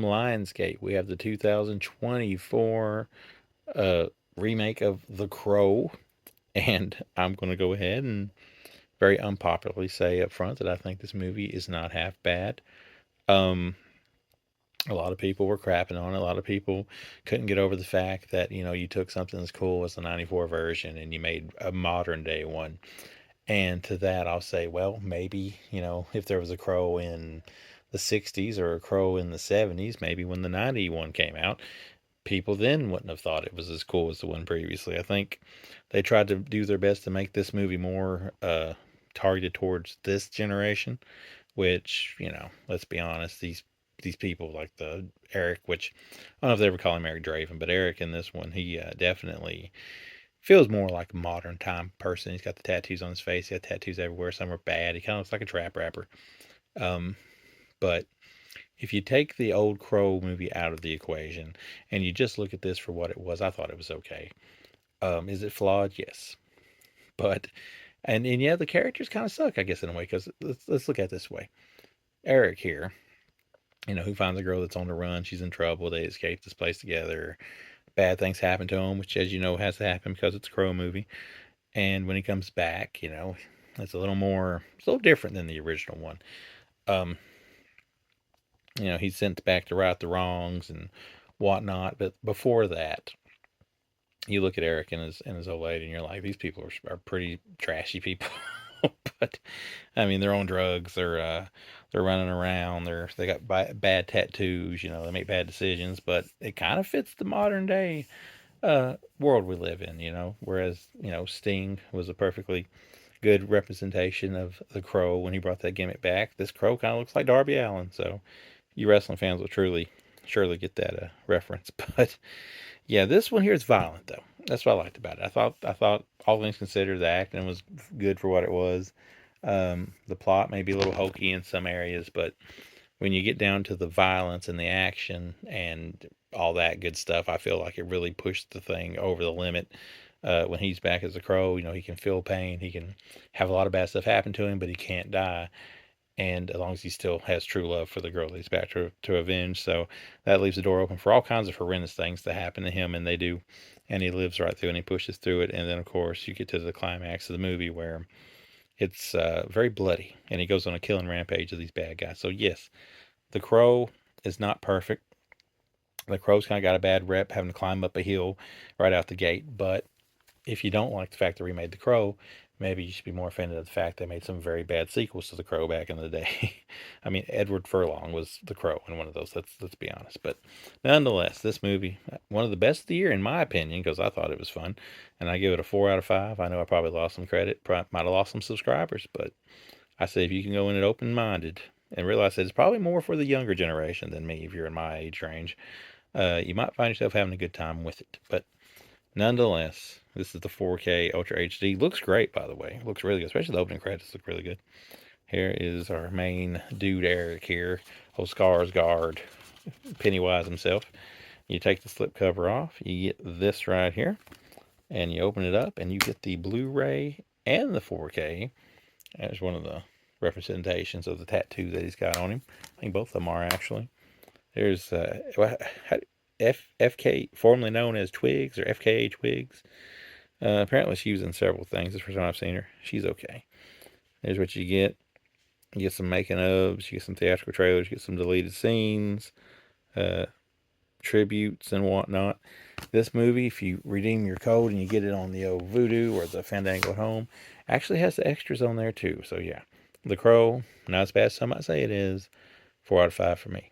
from Lionsgate, we have the 2024 remake of The Crow. And I'm going to go ahead and very unpopularly say up front that I think this movie is not half bad. Um, a lot of people were crapping on it. A lot of people couldn't get over the fact that, you took something as cool as the 94 version and you made a modern day one. And to that, I'll say, well, maybe, if there was a Crow in the 60s or a Crow in the 70s, maybe when the 91 came out, people then wouldn't have thought it was as cool as the one previously. I think they tried to do their best to make this movie more targeted towards this generation, which, let's be honest, these people like the Eric, which I don't know if they ever call him Eric Draven, but Eric in this one, he definitely feels more like a modern time person. He's got the tattoos on his face. He got tattoos everywhere. Some are bad. He kind of looks like a trap rapper. Um, but if you take the old Crow movie out of the equation and you just look at this for what it was, I thought it was okay. Is it flawed? Yes. But, and yeah, the characters kind of suck, I guess, in a way, because let's look at it this way. Eric here, who finds a girl that's on the run. She's in trouble. They escape this place together. Bad things happen to him, which, as you know, has to happen because it's a Crow movie. And when he comes back, it's it's a little different than the original one. Um, he's sent back to right the wrongs and whatnot. But before that, you look at Eric and his old lady, and you're like, these people are pretty trashy people. But I mean, they're on drugs. They're running around. They got bad tattoos. They make bad decisions. But it kind of fits the modern day world we live in. Whereas Sting was a perfectly good representation of the Crow when he brought that gimmick back. This Crow kind of looks like Darby Allin. So you wrestling fans will surely get that reference. But yeah, this one here is violent though. That's what I liked about it. I thought all things considered, the acting was good for what it was. The plot may be a little hokey in some areas, but when you get down to the violence and the action and all that good stuff, I feel like it really pushed the thing over the limit. When he's back as a Crow, he can feel pain. He can have a lot of bad stuff happen to him, but he can't die. And as long as he still has true love for the girl that he's back to avenge. So that leaves the door open for all kinds of horrendous things to happen to him, and they do. And he lives right through and he pushes through it. And then, of course, you get to the climax of the movie where it's very bloody, and he goes on a killing rampage of these bad guys. So, yes, the Crow is not perfect. The Crow's kind of got a bad rep having to climb up a hill right out the gate. But if you don't like the fact that we made The Crow, maybe you should be more offended at the fact they made some very bad sequels to The Crow back in the day. I mean, Edward Furlong was The Crow in one of those. Let's be honest. But nonetheless, this movie, one of the best of the year in my opinion, because I thought it was fun, and I give it a 4 out of 5. I know I probably lost some credit, might have lost some subscribers, but I say if you can go in it open-minded and realize that it's probably more for the younger generation than me, if you're in my age range, you might find yourself having a good time with it. But nonetheless, this is the 4K Ultra HD. Looks great, by the way. Looks really good, especially the opening credits look really good. Here is our main dude, Eric here. Old Skarsgård, Pennywise himself. You take the slip cover off. You get this right here. And you open it up, and you get the Blu-ray and the 4K. There's one of the representations of the tattoo that he's got on him. I think both of them are, actually. There's FK, formerly known as Twigs, or FKA Twigs. Apparently she's in several things. This is the first time I've seen her. She's okay. There's what you get. You get some making ofs, you get some theatrical trailers, you get some deleted scenes, tributes and whatnot. This movie, if you redeem your code and you get it on the old Voodoo or the Fandango at home, actually has the extras on there too. So yeah, The Crow, not as bad as some might say it is. 4 out of 5 for me.